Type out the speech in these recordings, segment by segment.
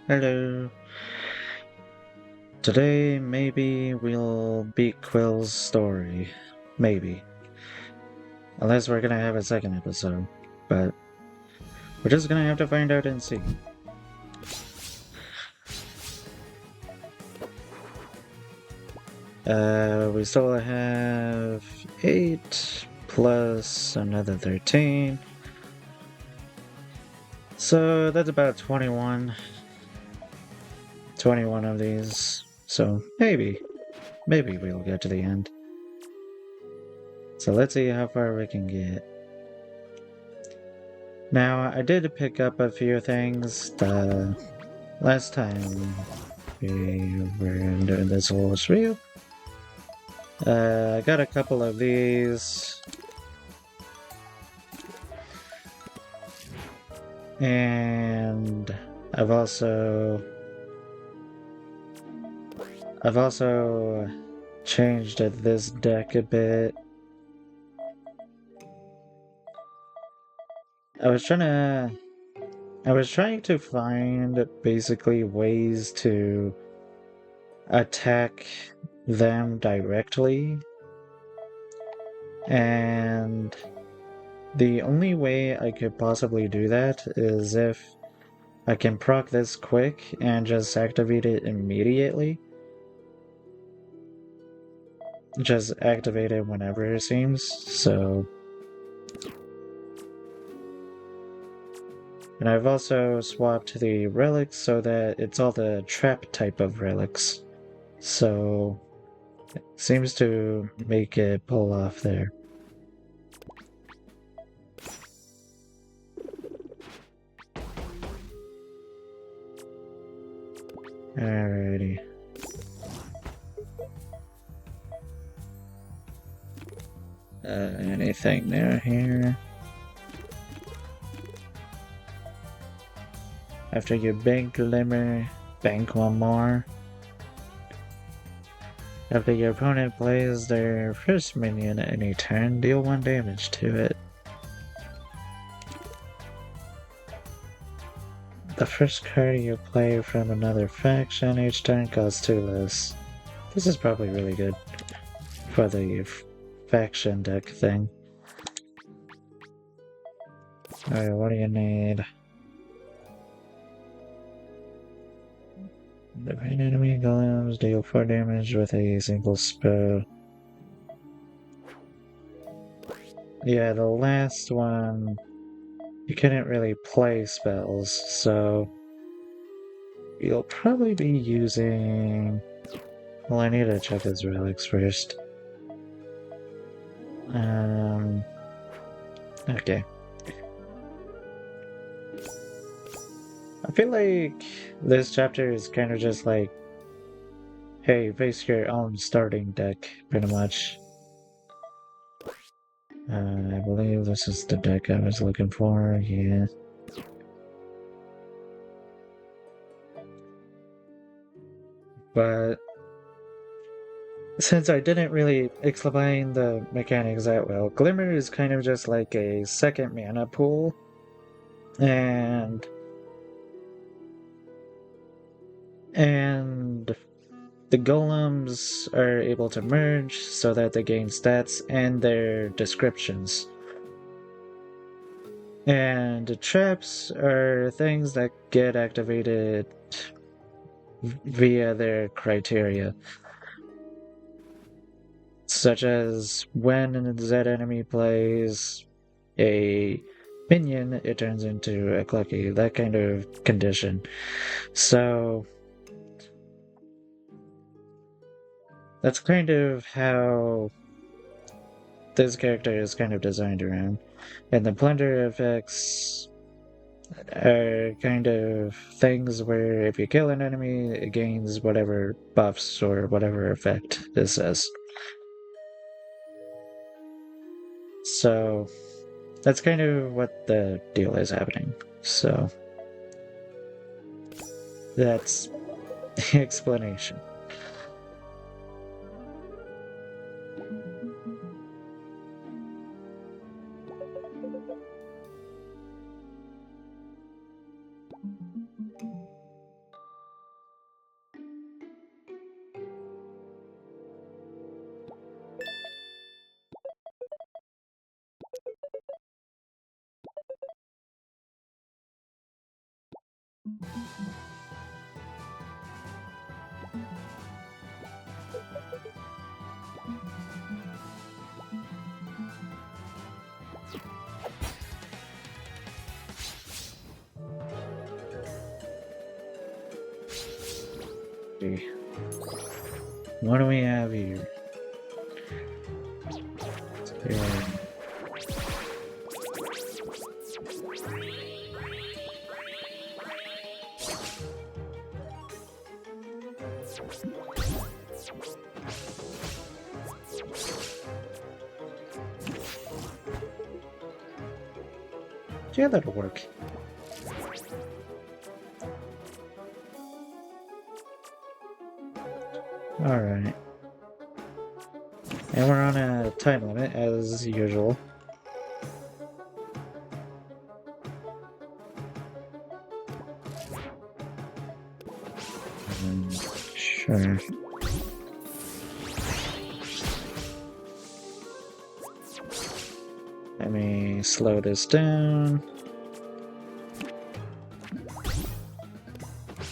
Hello. Today, maybe we'll beat Quill's story. Maybe. Unless we're gonna have a second episode. But we're just gonna have to find out and see. We still have 8 plus another 13. So that's about 21. 21 of these. So maybe we'll get to the end. So let's see how far we can get. Now, I did pick up a few things the last time we were doing this whole review. I got a couple of these. And I've also changed this deck a bit. I was trying to find basically ways to attack them directly, and the only way I could possibly do that is if I can proc this quick and just activate it immediately. Just activate it whenever it seems, so... And I've also swapped the relics so that it's all the trap type of relics. So it seems to make it pull off there. Alrighty. Anything there here? After you bank Glimmer, bank one more. After your opponent plays their first minion at any turn, deal 1 damage to it. The first card you play from another faction each turn costs 2 less. This is probably really good for the faction deck thing. Alright, what do you need? Defeat enemy golems, deal 4 damage with a single spell. Yeah, the last one, you couldn't really play spells, so you'll probably be using... Well, I need to check his relics first. Okay. I feel like this chapter is kind of just like, hey, face your own starting deck, pretty much. I believe this is the deck I was looking for, yeah. But since I didn't really explain the mechanics that well, Glimmer is kind of just like a second mana pool, and the golems are able to merge so that they gain stats and their descriptions. And the traps are things that get activated via their criteria. Such as when that enemy plays a minion, it turns into a Clucky, that kind of condition. So that's kind of how this character is kind of designed around. And the plunder effects are kind of things where if you kill an enemy, it gains whatever buffs or whatever effect this says. So that's kind of what the deal is happening. So that's the explanation. What do we have here? Yeah. Yeah, that'll work. Alright. And we're on a time limit, as usual. Sure. Let me slow this down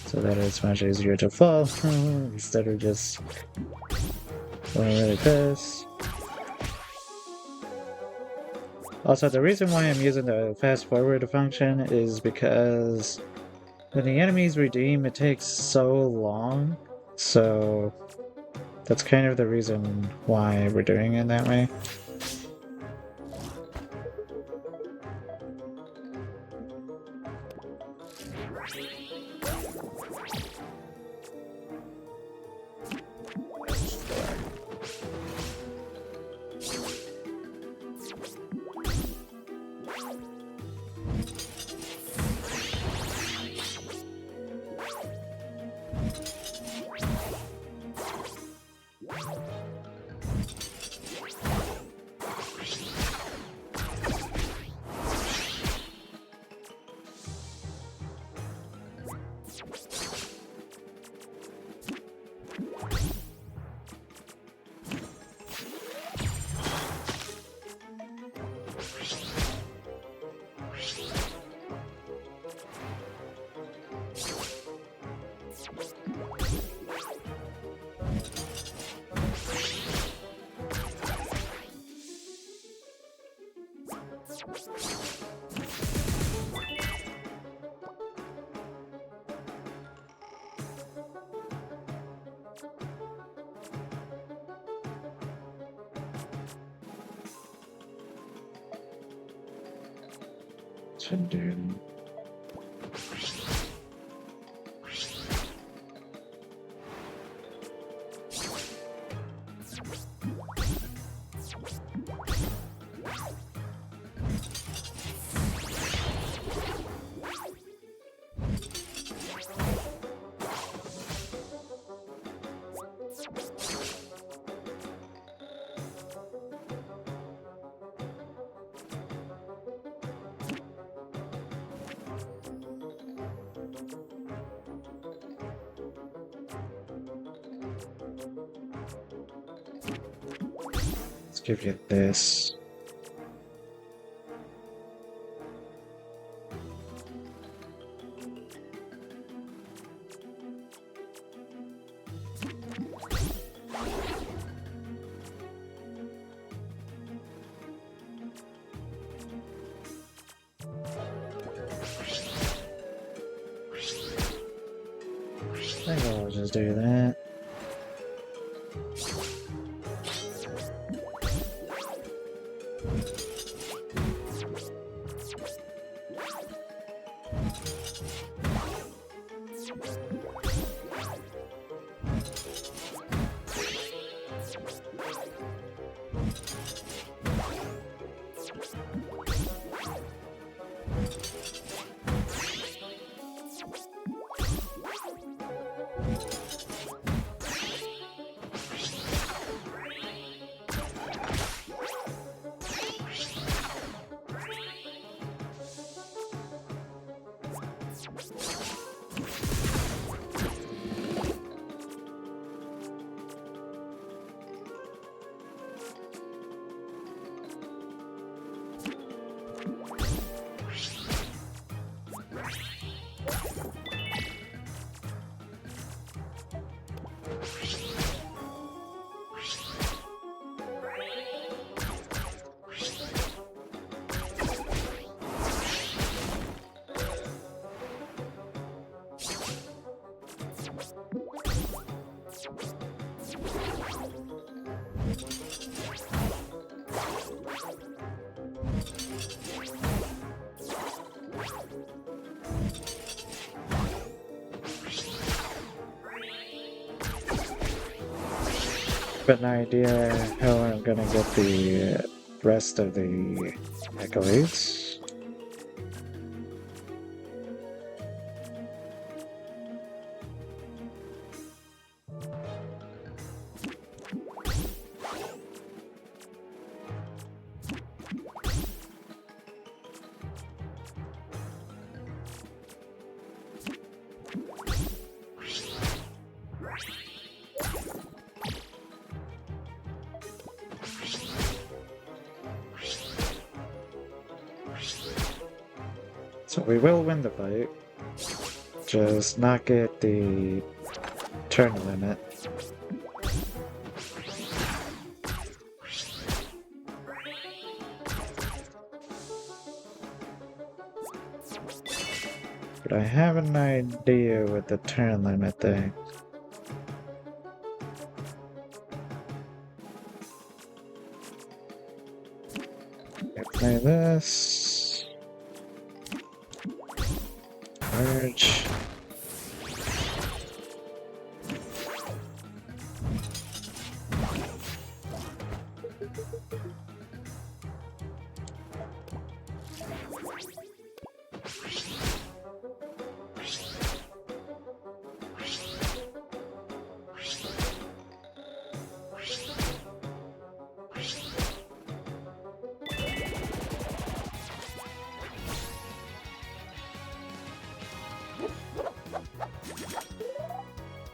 so that it's much easier to fall instead of just going really fast. Also, the reason why I'm using the fast forward function is because when the enemies redeem, it takes so long. So that's kind of the reason why we're doing it that way. Should do. Let's give you this. I think I'll just do that. an idea how I'm gonna get the rest of the accolades. So we will win the fight, just not get the turn limit. But I have an idea with the turn limit thing. I play this. Merge.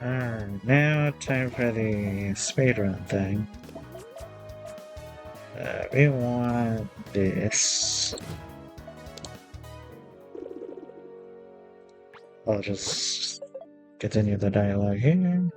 Alright, now time for the speedrun thing. We want this. I'll just continue the dialogue here.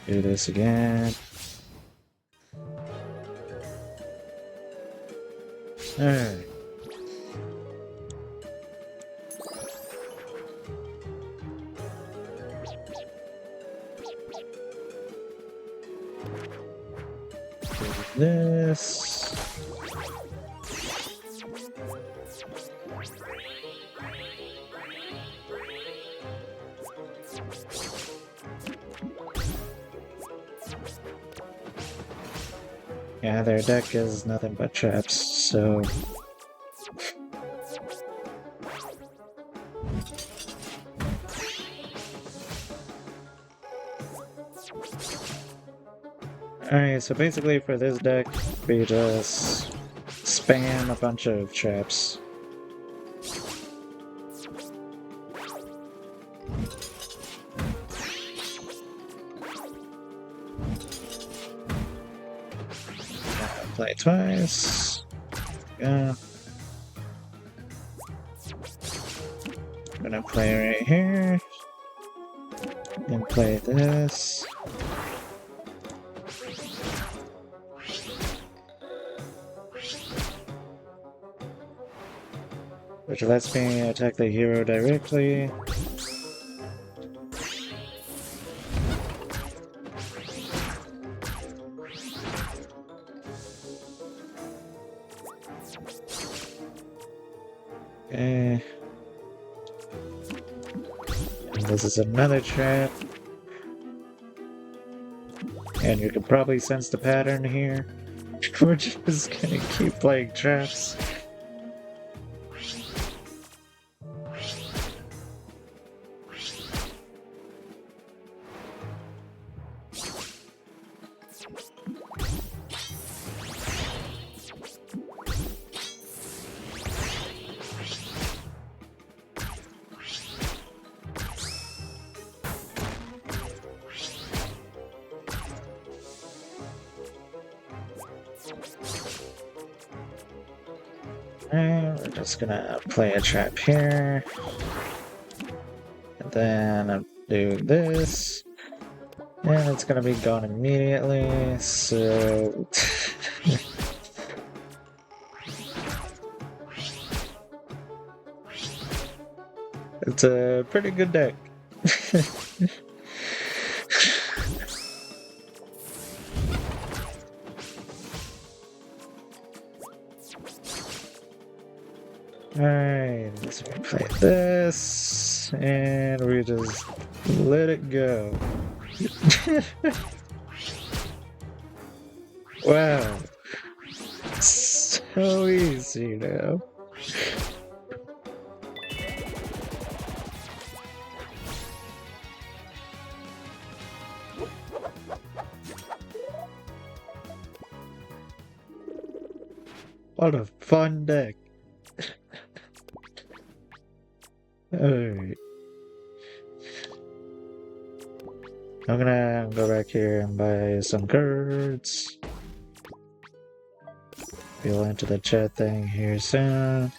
Do this again. Alright. Do this. Yeah, their deck is nothing but traps, so... Alright, so basically for this deck, we just spam a bunch of traps. Play twice. Yeah. I'm gonna play right here. And play this. Which lets me attack the hero directly. Okay. And this is another trap. And you can probably sense the pattern here. We're just gonna keep playing traps. And we're just gonna play a trap here. And then do this. And it's gonna be gone immediately, so... It's a pretty good deck. Alright, let's play this, and we just let it go. Wow. So easy now. What a fun deck. Alright. I'm gonna go back here and buy some cards. We'll enter the chat thing here soon.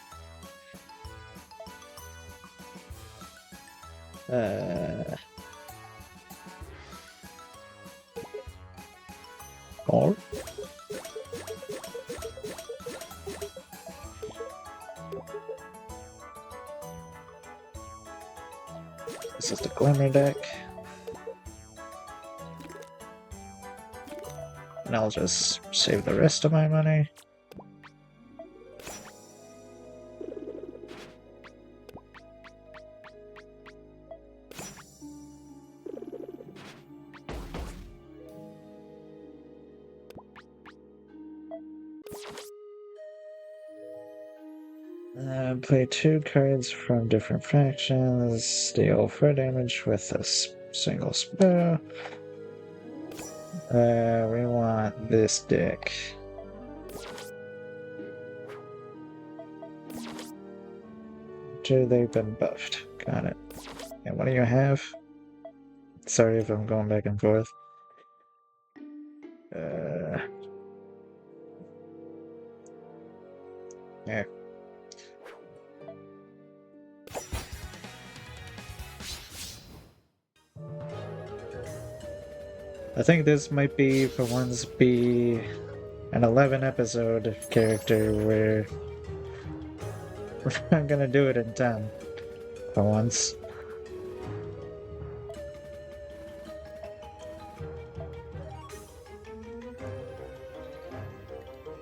Or this is the Glimmer deck. And I'll just save the rest of my money. Play 2 cards from different factions, deal 4 damage with a single spell. We want this deck. They've been buffed. Got it. And what do you have? Sorry if I'm going back and forth. Yeah. I think this might be, for once, be an 11 episode character where I'm gonna do it in 10 for once.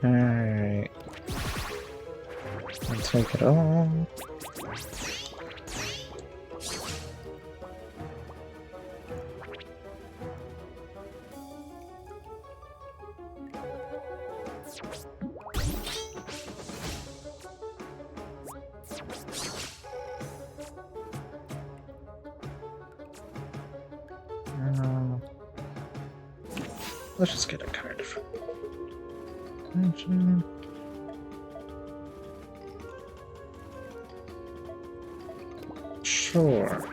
Alright. I'll take it all. Let's just get a card from Attention. Sure.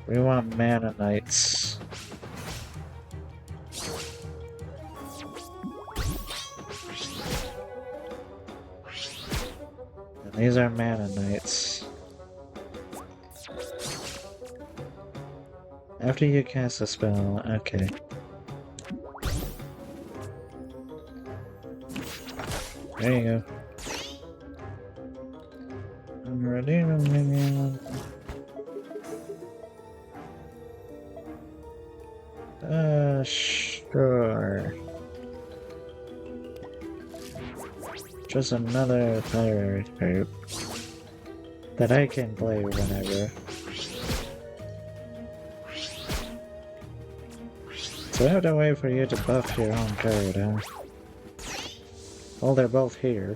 We want Mana Knights. These are mana knights. After you cast a spell, okay. There you go. Ready to minion. Sure. Just another pirate group that I can play whenever. So I have to wait for you to buff your own card, huh? Well, they're both here.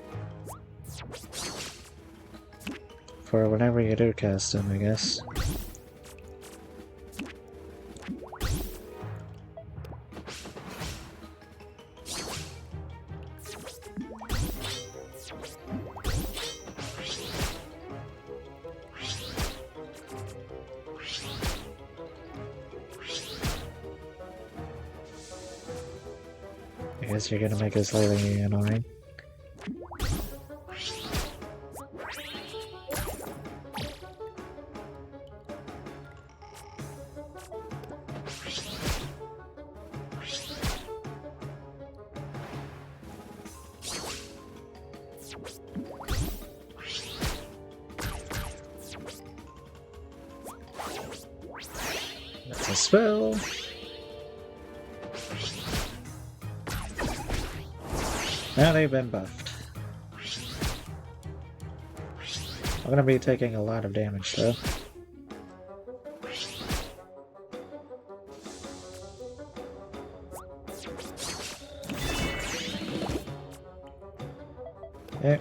For whenever you do cast them, I guess. I guess you're gonna make it slightly annoying. That's a spell. Now they've been buffed. I'm gonna be taking a lot of damage though. Okay.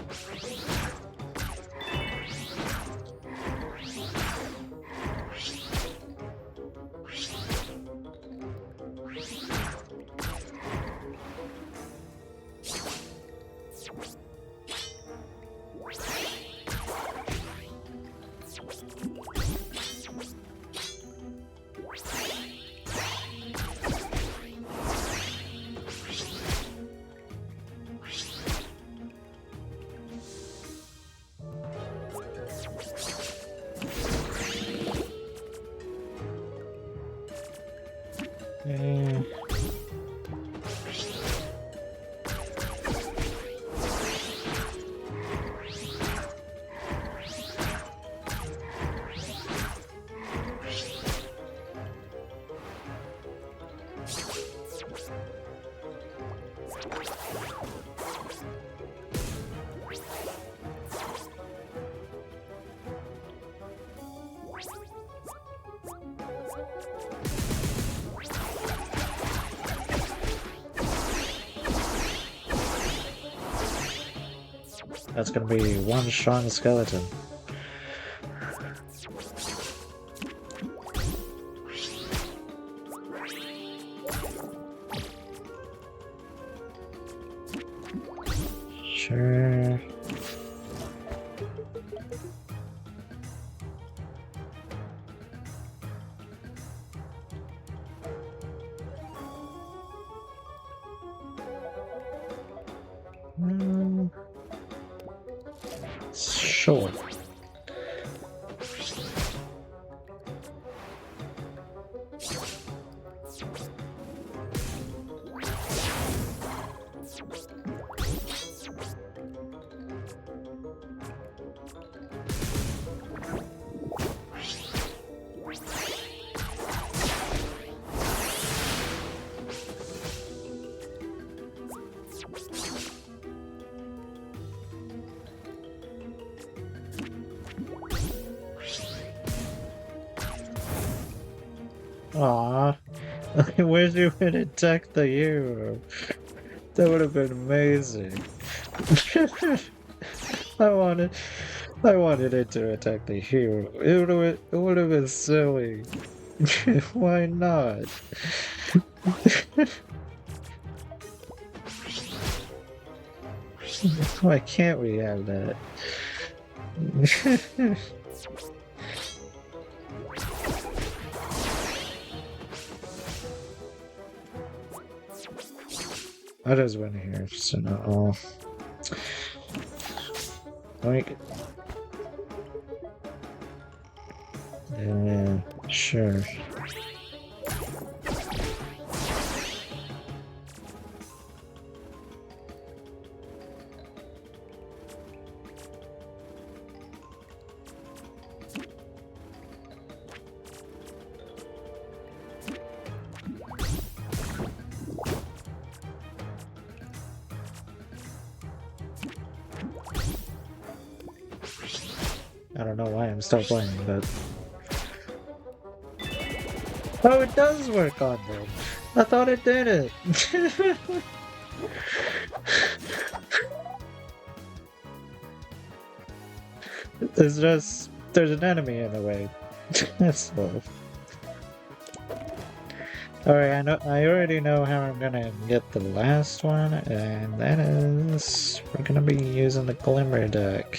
That's gonna be one strong skeleton. Sure. Sure. Aw, I wish you would attack the hero. That would have been amazing. I wanted it to attack the hero. It would have been silly. Why not? Why can't we have that? I just went here, so no. Like, yeah, sure. I don't know why I'm still playing, but... Oh, it does work on them! I thought it did it! It's just... there's an enemy in the way. That's all. Alright, I already know how I'm gonna get the last one, and that is... we're gonna be using the Glimmer deck.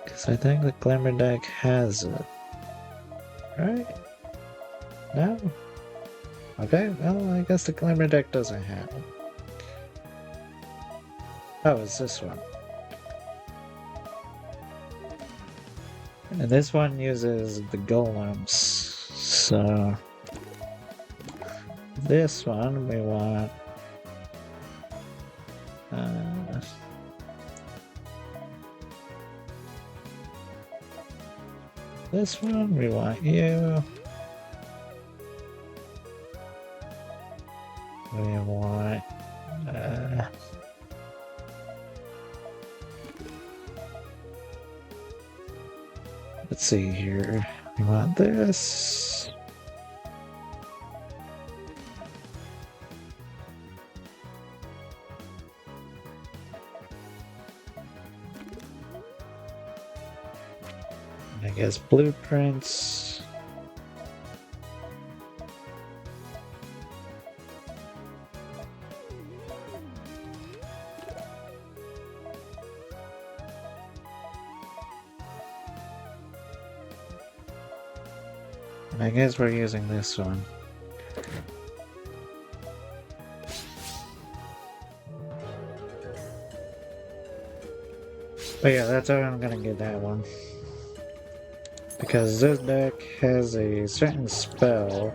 Because I think the Glimmer deck has it. Right? No? Okay, well, I guess the Glimmer deck doesn't have it. Oh, it's this one. And this one uses the golems, so... this one we want... this one we want you. We want... let's see here. We want this. I guess blueprints. And I guess we're using this one. But yeah, that's how I'm gonna get that one. Because this deck has a certain spell,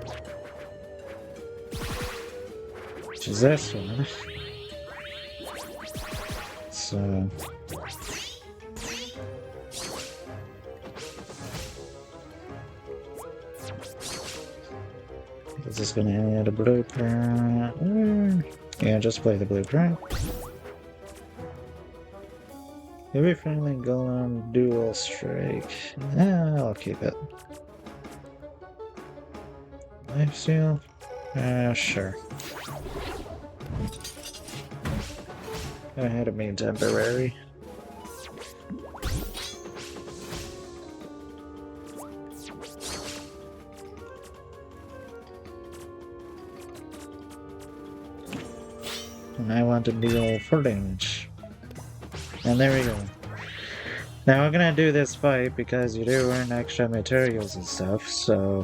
which is this one. So... is this gonna add a blueprint? Yeah, just play the blueprint. Every friendly golem dual strike. I'll keep it. Lifesteal? Sure. I had it made temporary. And I want to deal 4 damage. And there we go. Now we're gonna do this fight because you do earn extra materials and stuff, so...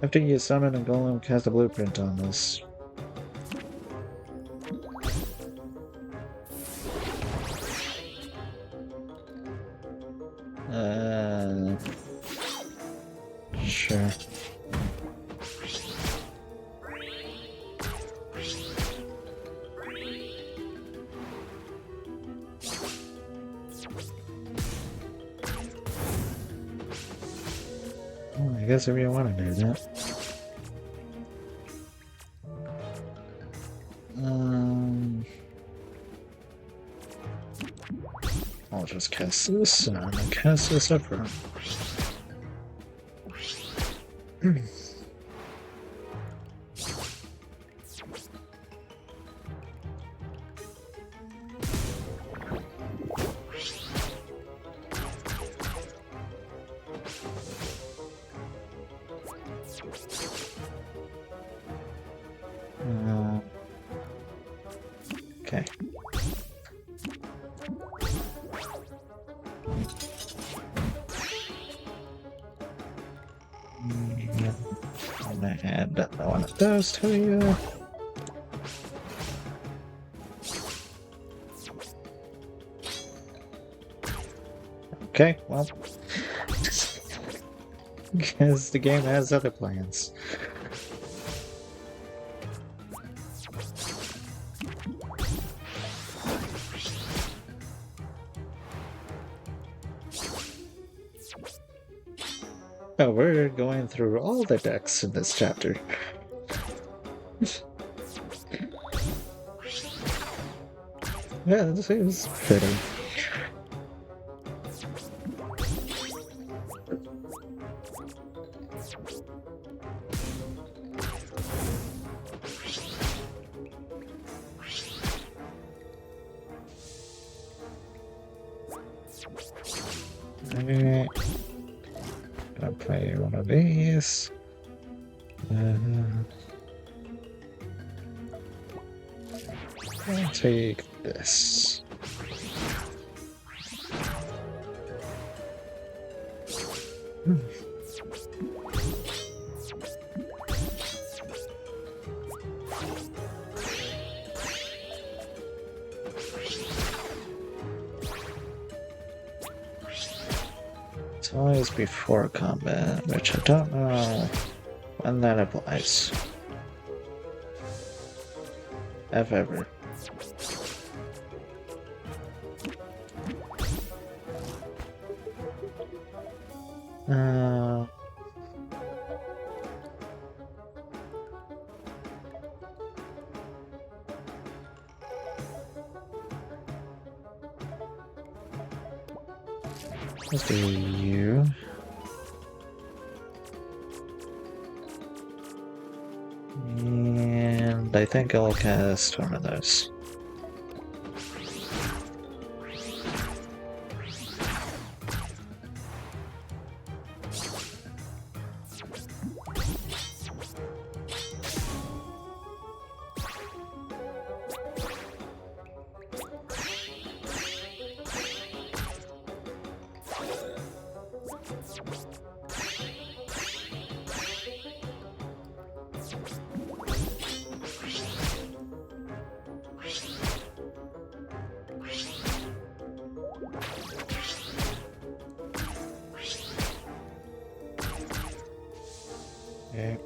after you summon a golem, cast a blueprint on this. Sure. Well, I guess if you want to do that. I'll just cast this, and I'm gonna cast this up front. Okay. and another one of those to you. Okay, well, because the game has other plans. Oh, we're going through all the decks in this chapter. Yeah, this seems fitting. Alright. Gonna play one of these. I'll take this. It's always before combat, which I don't know when that applies. If ever. Let's do you. And I think I'll cast one of those. Okay.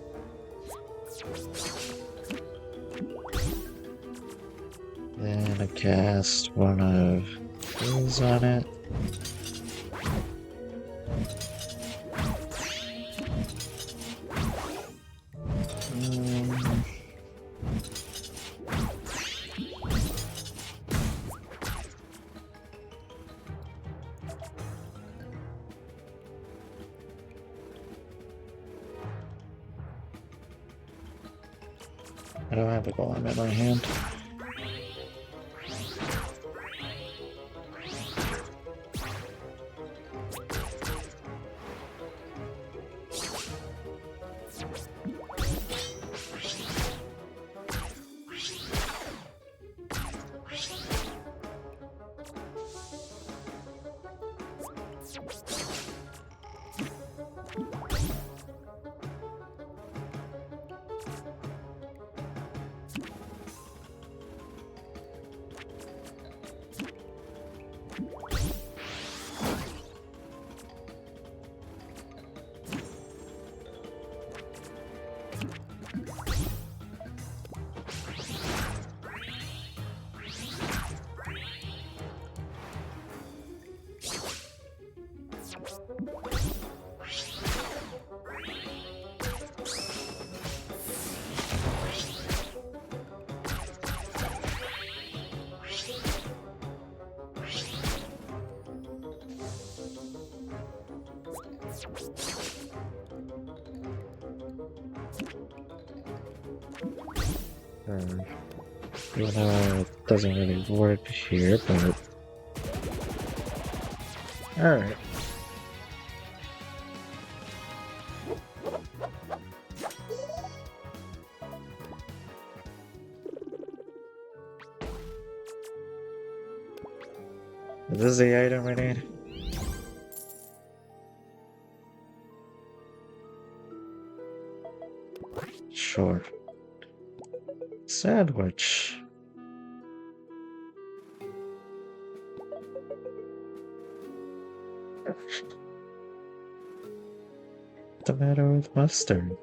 Then I cast one of these on it. I don't have a golem in my hand. Even though it doesn't really work here, but... Alright. Is this the item we need? Sure. Sandwich. What's the matter with mustard?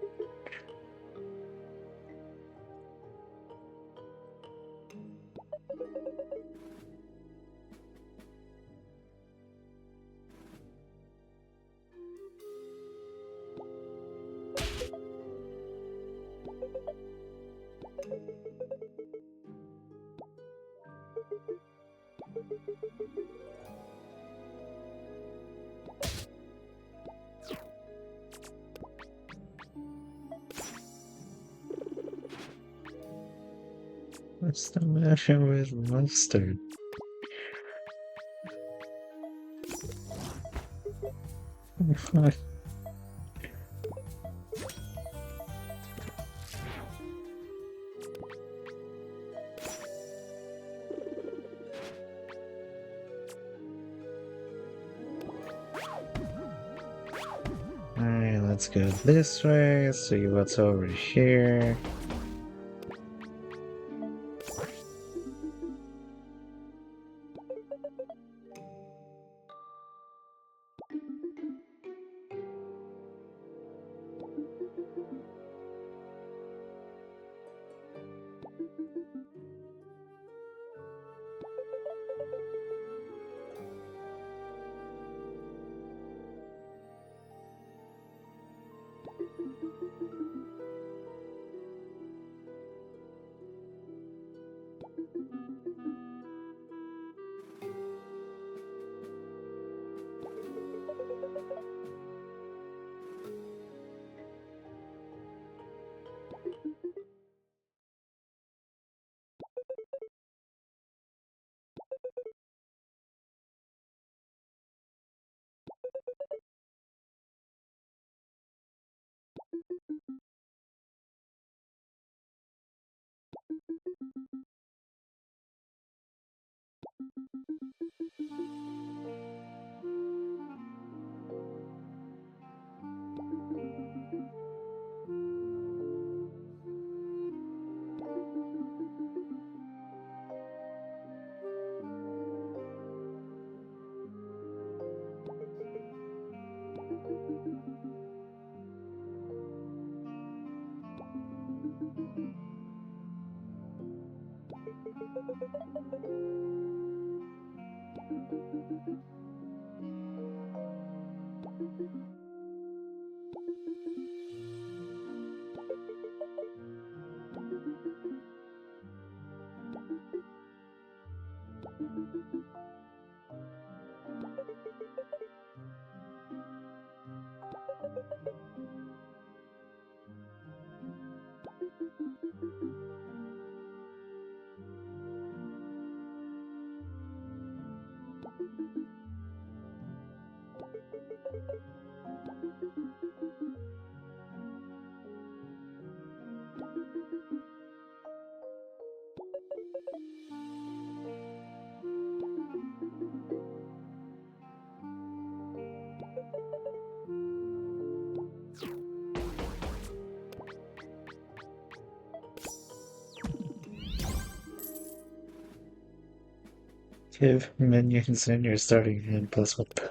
What's the matter with mustard? Alright, let's go this way, see what's over here. Give minions in your starting hand plus what the...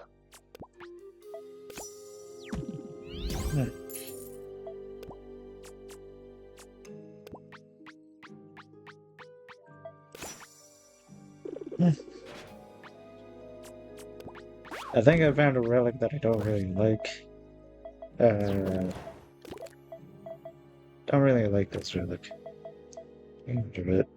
I think I found a relic that I don't really like. Don't really like this relic. Give it.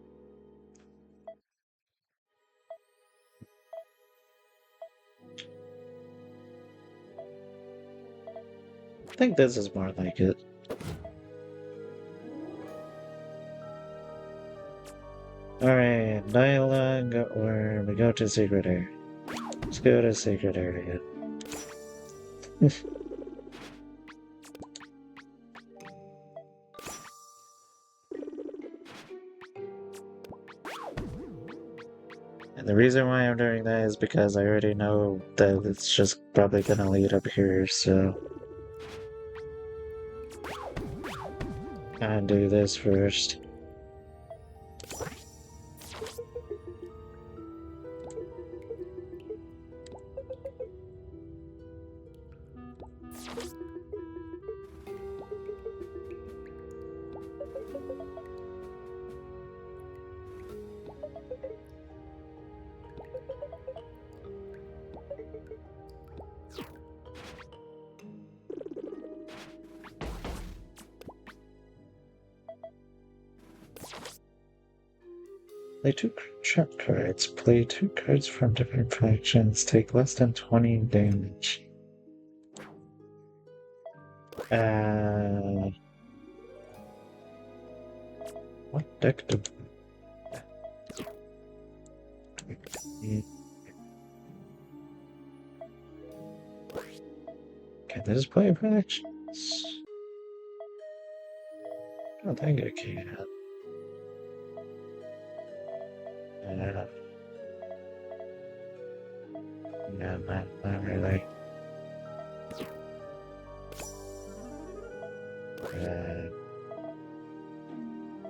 I think this is more like it. Alright, dialogue, or we go to secret area. Let's go to secret area. And the reason why I'm doing that is because I already know that it's just probably gonna lead up here, so... do this first. Play 2 trap cards. Play 2 cards from different factions. Take less than 20 damage. What deck do... Can this play factions? I don't think I can. No, not really.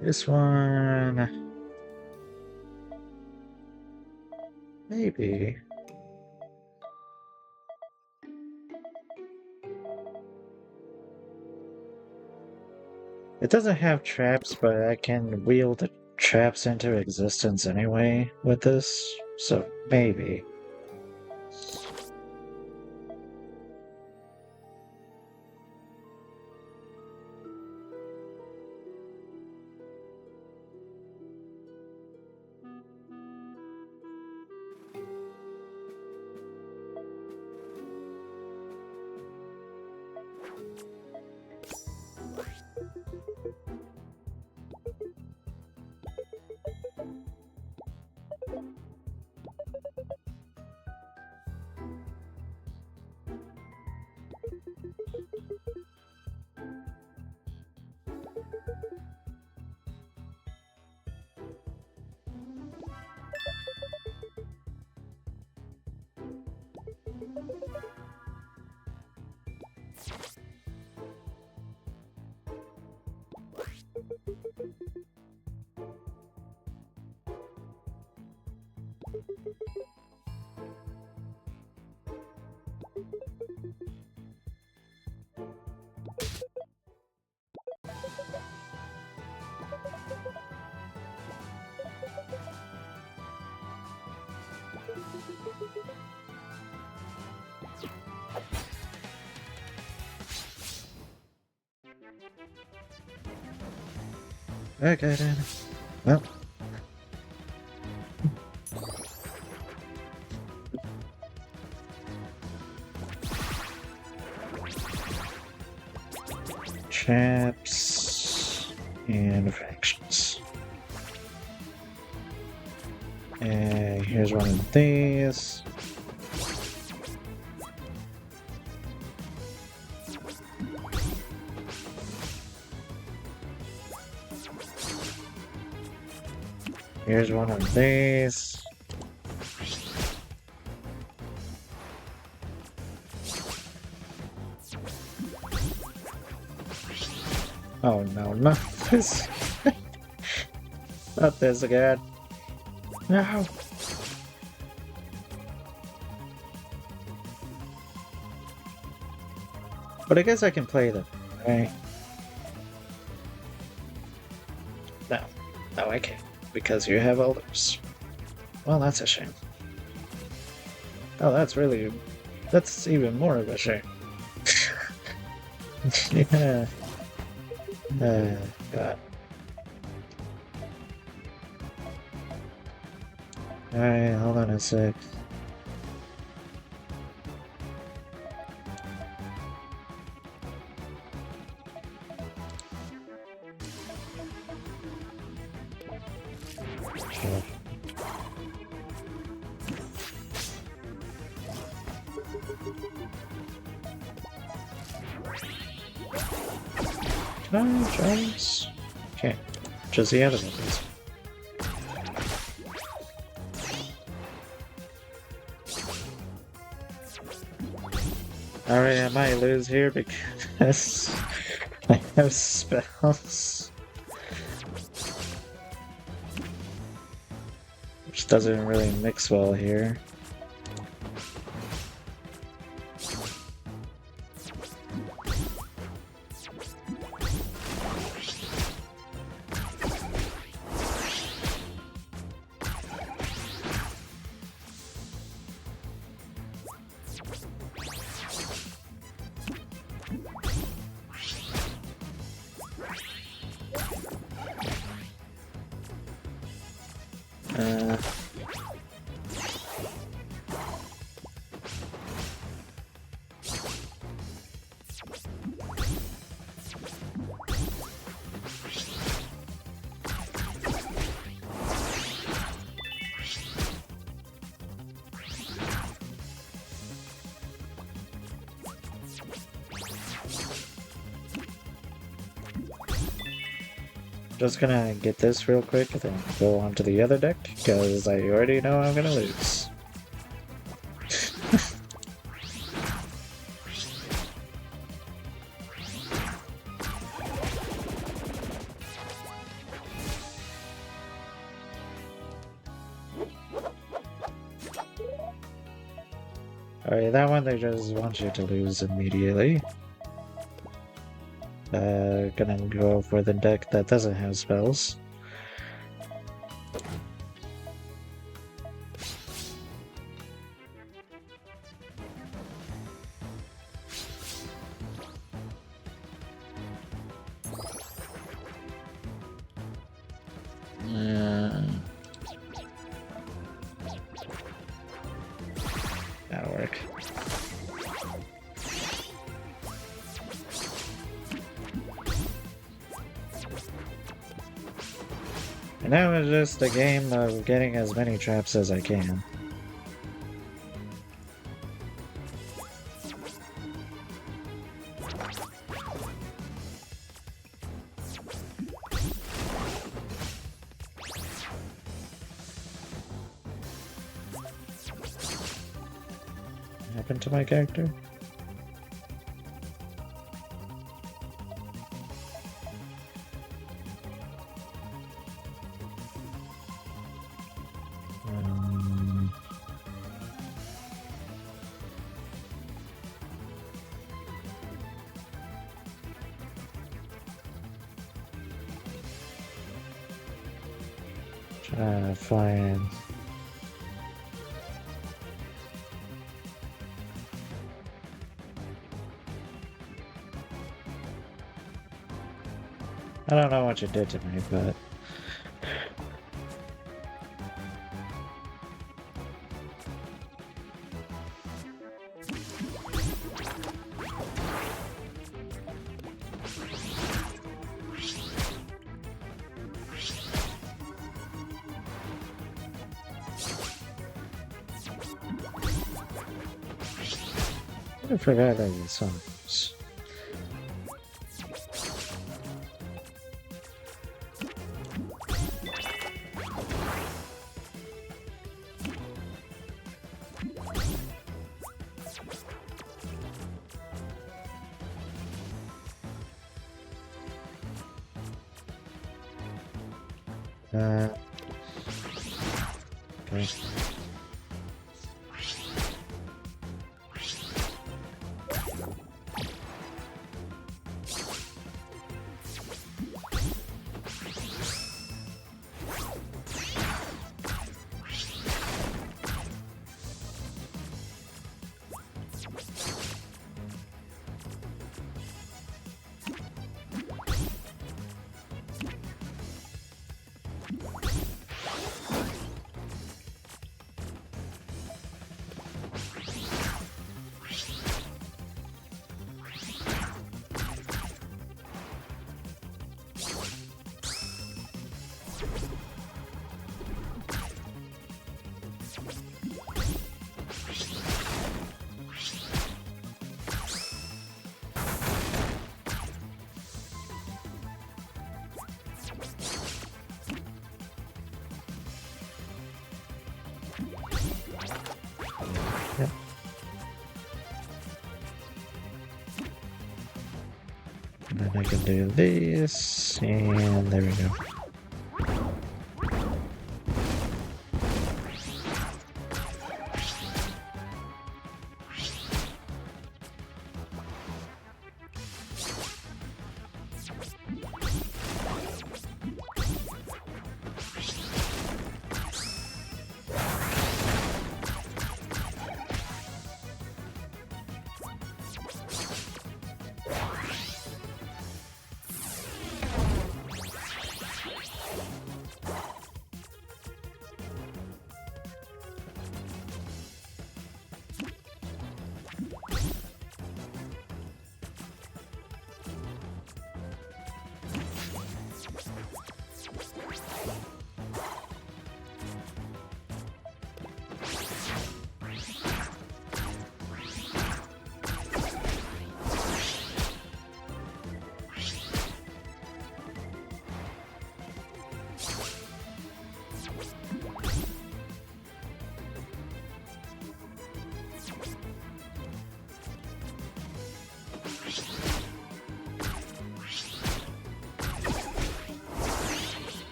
This one... Maybe. It doesn't have traps, but I can wield the traps into existence anyway with this, so maybe. Okay then. Well. Traps and fractions. And here's one of these. Here's one of these. Oh no, not this. Not this again. No. But I guess I can play them, right? No. No, I can't. Because you have elders. Well, that's a shame. Oh, that's even more of a shame. Yeah. God. Alright, hold on a sec. Giants. Okay, just the other ones. Alright, I might lose here because have spells. Which doesn't really mix well here. Uh, Just gonna get this real quick, then go on to the other deck, because I already know I'm gonna lose. Alright, that one they just want you to lose immediately. Gonna go for the deck that doesn't have spells. That'll work. And now it's just a game of getting as many traps as I can. What happened to my character? Trying to find. I don't know what you did to me, but. I forgot that you saw this. Okay. I can do this, and there we go.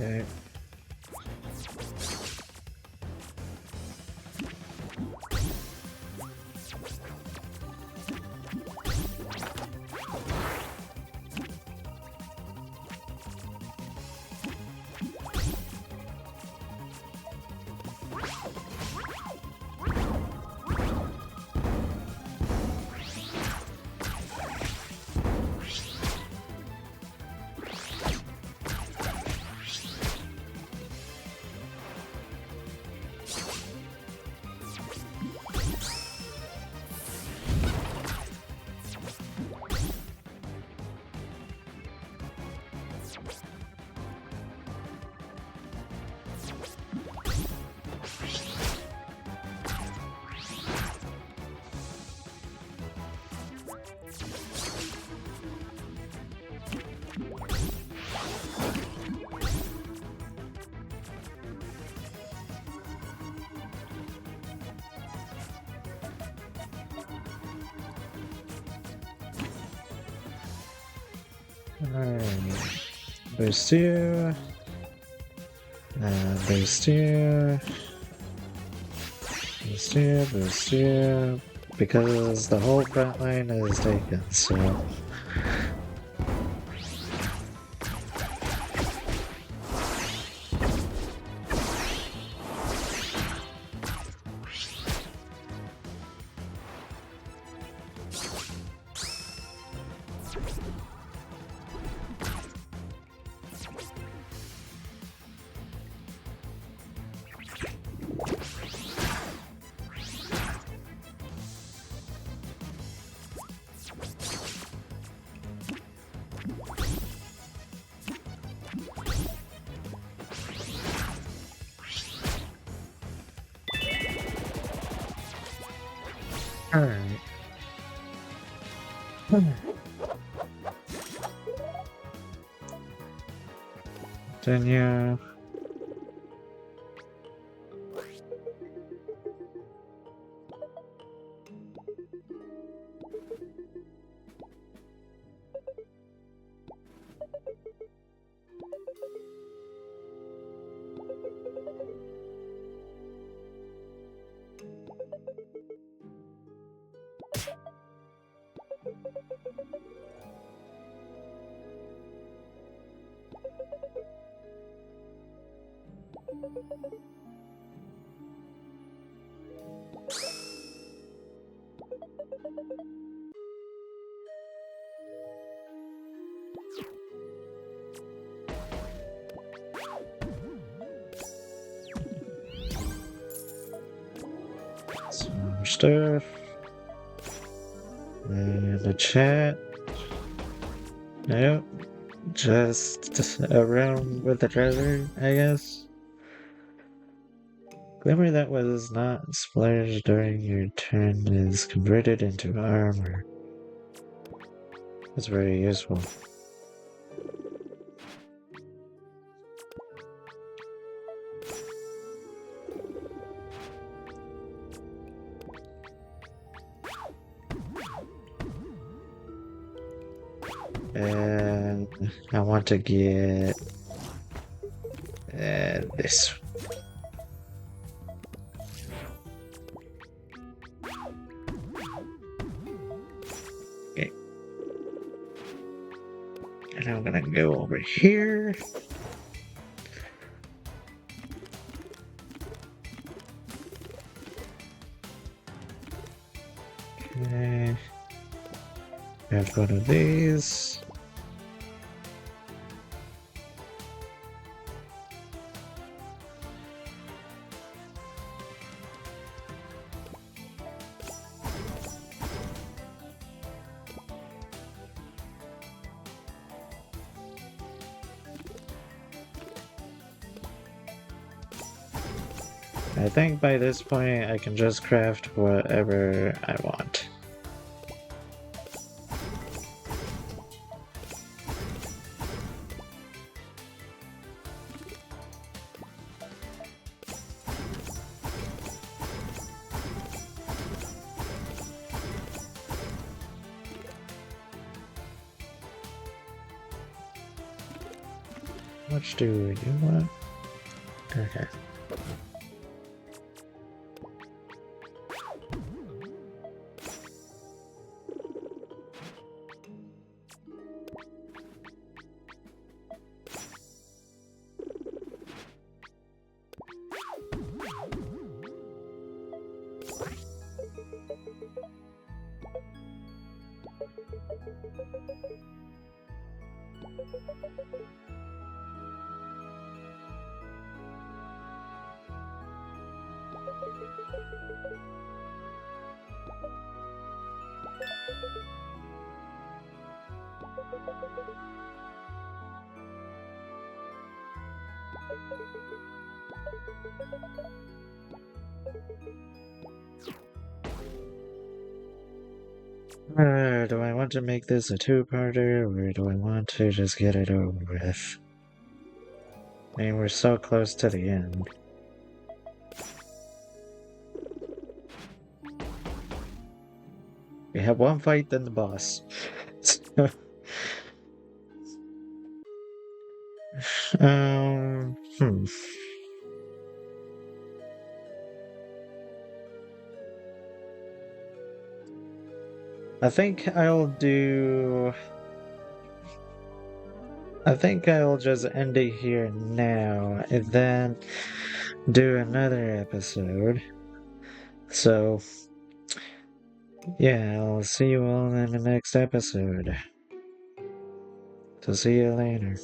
Okay. Alright. Boost you. Boost you. Boost you, boost you. Because the whole front line is taken, so. Alright. Continue. Some stuff. And the chat. Nope. Just around with the treasure, I guess. Glimmer that was not splurged during your turn is converted into armor. That's very useful. And I want to get this. Okay. And I'm gonna go over here. Okay. Have one of these. I think by this point I can just craft whatever I want. How much do you want? Okay. Do I want to make this a two-parter, or do I want to just get it over with? I mean, we're so close to the end. We have one fight, then the boss. Hmm. I think I'll just end it here now, and then do another episode. So, yeah, I'll see you all in the next episode. So see you later.